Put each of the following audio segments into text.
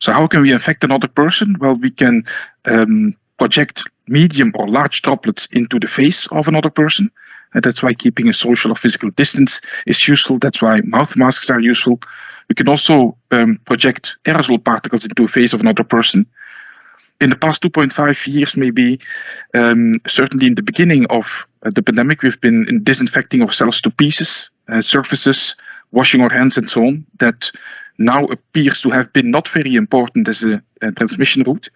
So how can we infect another person? Well, we can project medium or large droplets into the face of another person. And that's why keeping a social or physical distance is useful. That's why mouth masks are useful. We can also project aerosol particles into the face of another person. In the past 2.5 years, maybe, certainly in the beginning of the pandemic, we've been disinfecting ourselves to pieces, surfaces, washing our hands and so on. That now appears to have been not very important as a transmission route.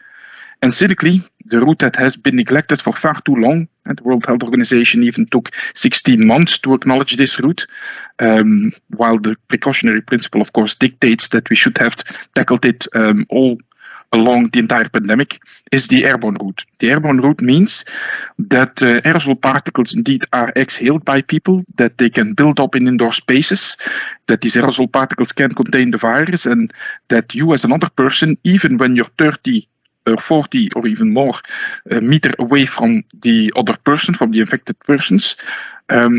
And cynically, the route that has been neglected for far too long, and the World Health Organization even took 16 months to acknowledge this route, while the precautionary principle, of course, dictates that we should have tackled it all along the entire pandemic, is the airborne route. The airborne route means that aerosol particles indeed are exhaled by people, that they can build up in indoor spaces, that these aerosol particles can contain the virus, and that you as another person, even when you're 30 or 40 or even more meter away from the other person, from the infected persons,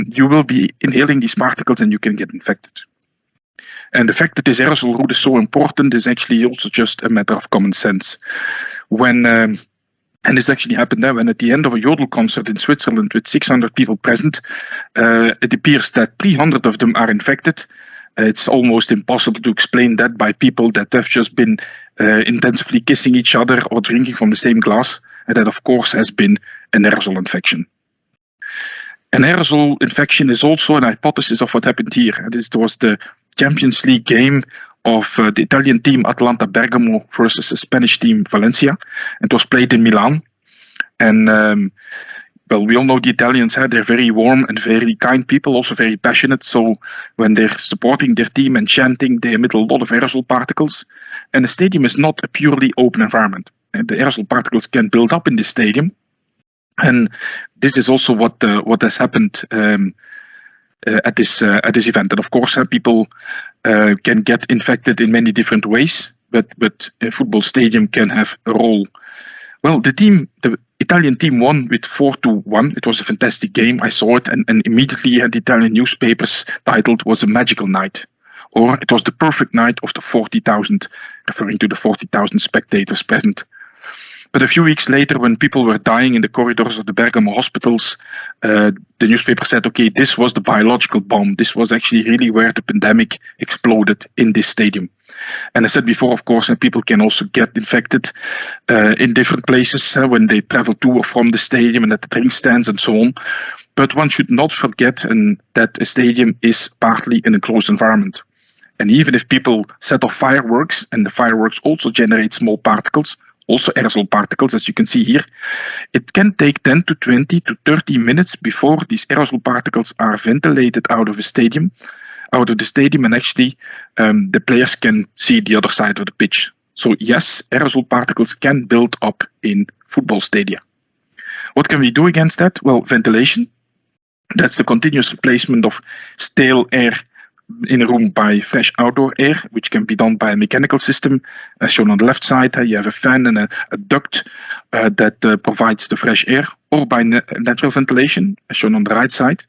you will be inhaling these particles and you can get infected. And the fact that this aerosol route is so important is actually also just a matter of common sense. When, and this actually happened when at the end of a Yodel concert in Switzerland with 600 people present, it appears that 300 of them are infected. It's almost impossible to explain that by people that have just been intensively kissing each other or drinking from the same glass. And that, of course, has been an aerosol infection. An aerosol infection is also an hypothesis of what happened here. And this was the Champions League game of the Italian team Atalanta Bergamo versus the Spanish team Valencia. It was played in Milan. And well, we all know the Italians, they're very warm and very kind people, also very passionate. So when they're supporting their team and chanting, they emit a lot of aerosol particles. And the stadium is not a purely open environment. And the aerosol particles can build up in the stadium. And this is also what has happened at this event. And of course, people can get infected in many different ways, but a football stadium can have a role. Well, the Italian team won with 4-1. It was a fantastic game. I saw it, and immediately the Italian newspapers titled was a magical night, or it was the perfect night of the 40,000, referring to the 40,000 spectators present. But a few weeks later, when people were dying in the corridors of the Bergamo hospitals, the newspaper said, okay, this was the biological bomb. This was actually really where the pandemic exploded in this stadium. And I said before, of course, people can also get infected in different places when they travel to or from the stadium and at the drink stands and so on. But one should not forget that a stadium is partly an enclosed environment. And even if people set off fireworks, and the fireworks also generate small particles, also aerosol particles, as you can see here, it can take 10 to 20 to 30 minutes before these aerosol particles are ventilated out of the stadium, and actually the players can see the other side of the pitch. So yes, aerosol particles can build up in football stadia. What can we do against that? Well, ventilation. That's the continuous replacement of stale air in a room by fresh outdoor air, which can be done by a mechanical system, as shown on the left side. You have a fan and a duct that provides the fresh air, or by natural ventilation, as shown on the right side.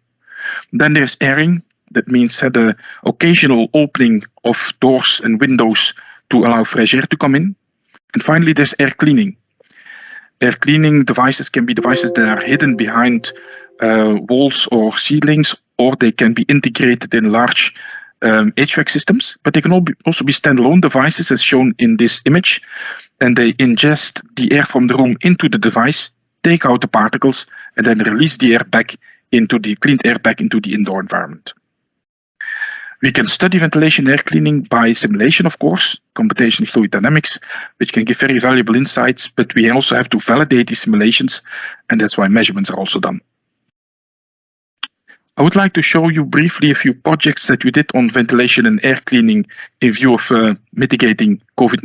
Then there's airing. That means the occasional opening of doors and windows to allow fresh air to come in. And finally, there's air cleaning. Air cleaning devices can be devices that are hidden behind walls or ceilings, or they can be integrated in large HVAC systems, but they can also be standalone devices as shown in this image, and they ingest the air from the room into the device, take out the particles, and then release the air back into the cleaned air back into the indoor environment. We can study ventilation and air cleaning by simulation, of course, computational fluid dynamics, which can give very valuable insights, but we also have to validate these simulations, and that's why measurements are also done. I would like to show you briefly a few projects that we did on ventilation and air cleaning in view of mitigating COVID-19.